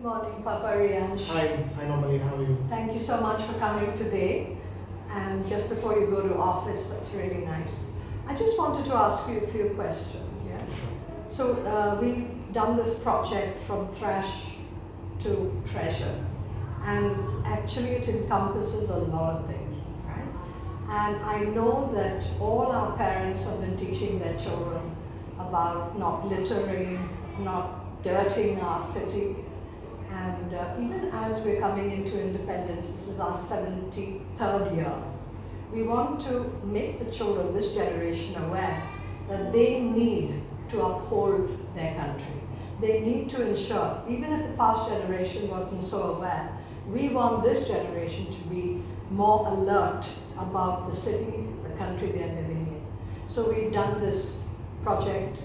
Good morning, Papa Riansh. Hi Normally, how are you? Thank you so much for coming today. And just before you go to office, that's really nice. I just wanted to ask you a few questions. Yeah. Sure. So we've done this project from trash to treasure, and actually it encompasses a lot of things, right? And I know that all our parents have been teaching their children about not littering, not dirtying our city. And even as we're coming into independence, this is our 73rd year, we want to make the children, this generation, aware that they need to uphold their country. They need to ensure, even if the past generation wasn't so aware, we want this generation to be more alert about the city, the country they're living in. So we've done this project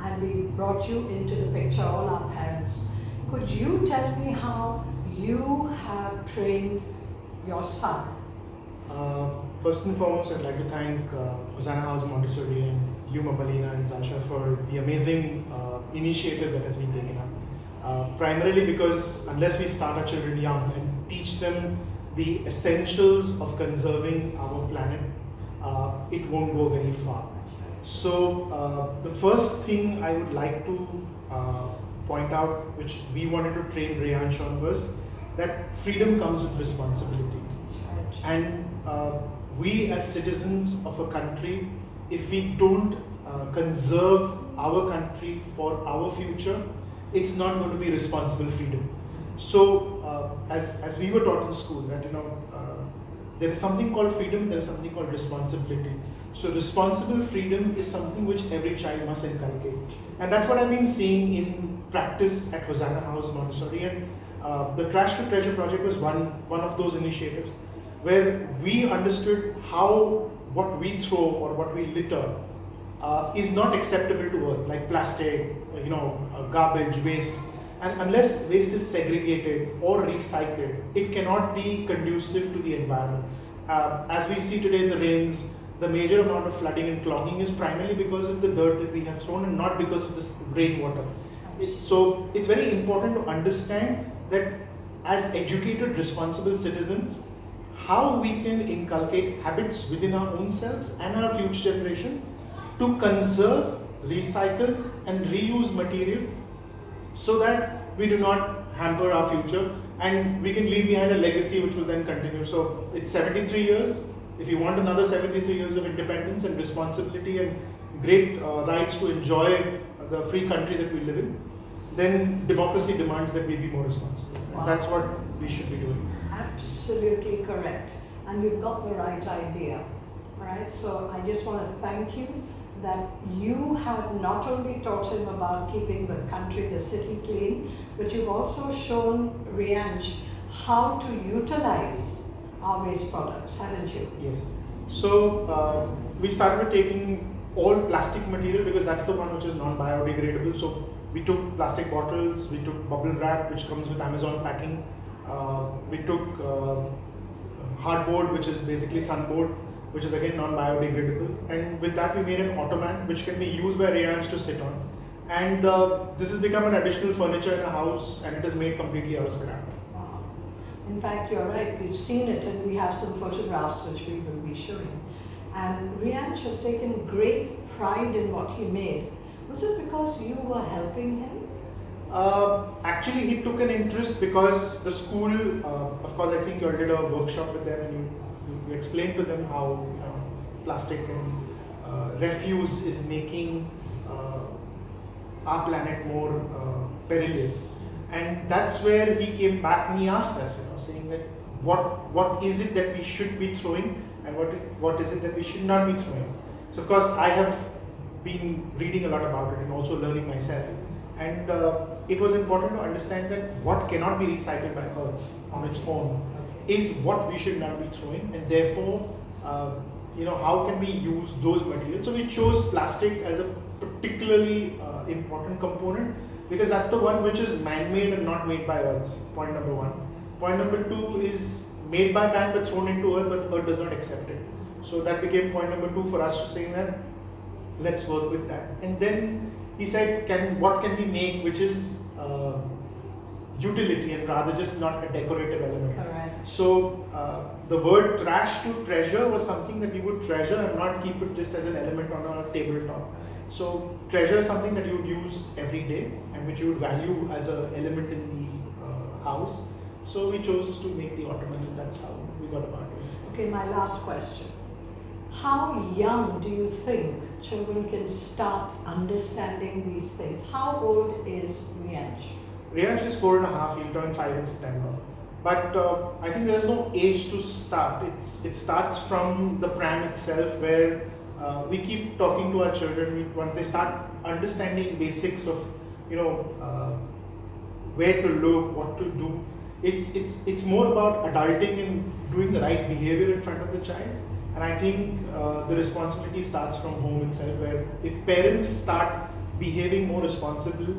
and we brought you into the picture, all our parents. Could you tell me how you have trained your son? First and foremost, I'd like to thank Hosanna, Montessori, and you, Mabalina and Zasha, for the amazing initiative that has been taken up. Primarily because unless we start our children young and teach them the essentials of conserving our planet, it won't go very far. So the first thing I would like to point out, which we wanted to train Rehansh on, was that freedom comes with responsibility. And we as citizens of a country, if we don't conserve our country for our future, it's not going to be responsible freedom. So as we were taught in school, that there is something called freedom, there is something called responsibility. So responsible freedom is something which every child must inculcate. And that's what I've been seeing in practice at Hosanna House Montessori. And the Trash to Treasure project was one of those initiatives where we understood how what we throw or what we litter is not acceptable to earth, like plastic, garbage, waste. And unless waste is segregated or recycled, it cannot be conducive to the environment. As we see today in the rains, the major amount of flooding and clogging is primarily because of the dirt that we have thrown and not because of this rainwater. So it's very important to understand that as educated, responsible citizens, how we can inculcate habits within our own selves and our future generation to conserve, recycle and reuse material so that we do not hamper our future and we can leave behind a legacy which will then continue. So it's 73 years. If you want another 73 years of independence and responsibility and great rights to enjoy the free country that we live in, then democracy demands that we be more responsible. Wow. And that's what we should be doing. Absolutely correct. And you've got the right idea. All right, so I just want to thank you that you have not only taught him about keeping the country, the city clean, but you've also shown Riansh how to utilize our waste products, haven't you? Yes. So we started with taking all plastic material because that's the one which is non-biodegradable. So we took plastic bottles, we took bubble wrap, which comes with Amazon packing. We took hardboard, which is basically sunboard, which is again non-biodegradable. And with that we made an ottoman which can be used by Riansh to sit on. And this has become an additional furniture in a house and it is made completely out of scrap. In fact, you're right, we've seen it and we have some photographs which we will be showing. And Riansh has taken great pride in what he made. Was it because you were helping him? Actually, he took an interest because the school, of course, I think you did a workshop with them and you explained to them how plastic and refuse is making our planet more perilous. And that's where he came back and he asked us, saying that what is it that we should be throwing and what is it that we should not be throwing. So of course I have been reading a lot about it and also learning myself. And it was important to understand that what cannot be recycled by earth on its own is what we should not be throwing, and therefore how can we use those materials. So we chose plastic as a particularly important component because that's the one which is man-made and not made by earth, point number one. Point number two is made by man but thrown into earth, but earth does not accept it. So that became point number two for us to say that let's work with that. And then he said, what can we make which is utility and rather just not a decorative element. Correct. So the word trash to treasure was something that we would treasure and not keep it just as an element on our tabletop. So treasure is something that you would use every day and which you would value as an element in the house. So we chose to make the ottoman, and that's how we got about it. Okay, my last question. How young do you think children can start understanding these things? How old is Riyansh? Riyansh is 4.5, he'll turn 5 in September. But I think there is no age to start. It starts from the pram itself, where we keep talking to our children. Once they start understanding basics of, where to look, what to do, it's more about adulting and doing the right behavior in front of the child. And I think the responsibility starts from home itself, where if parents start behaving more responsibly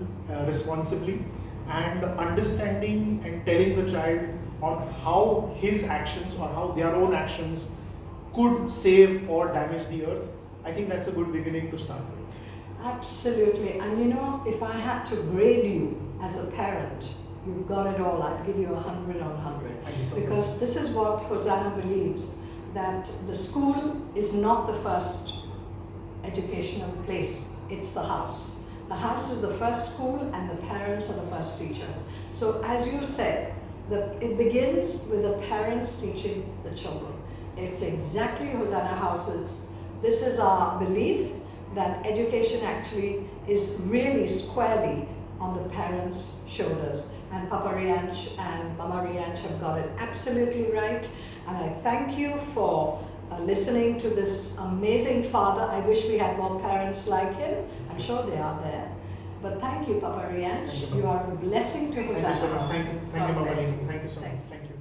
and understanding and telling the child on how his actions or how their own actions could save or damage the earth, I think that's a good beginning to start with. Absolutely. And if I had to grade you as a parent, you've got it all. I'd give you 100 on 100. Thank you so because much. This is what Hosanna believes, that the school is not the first educational place, it's the house. The house is the first school and the parents are the first teachers. So as you said, it begins with the parents teaching the children. It's exactly Hosanna House's. This is our belief that education actually is really squarely on the parents' shoulders. And Papa Riyansh and Mama Riyansh have got it absolutely right. And I thank you for listening to this amazing father. I wish we had more parents like him. I'm sure they are there. But thank you, Papa Riyansh. You are a blessing to Hosanna. Thank you so much. Thank you, God Mama. bless. Thank you so much. Thank you.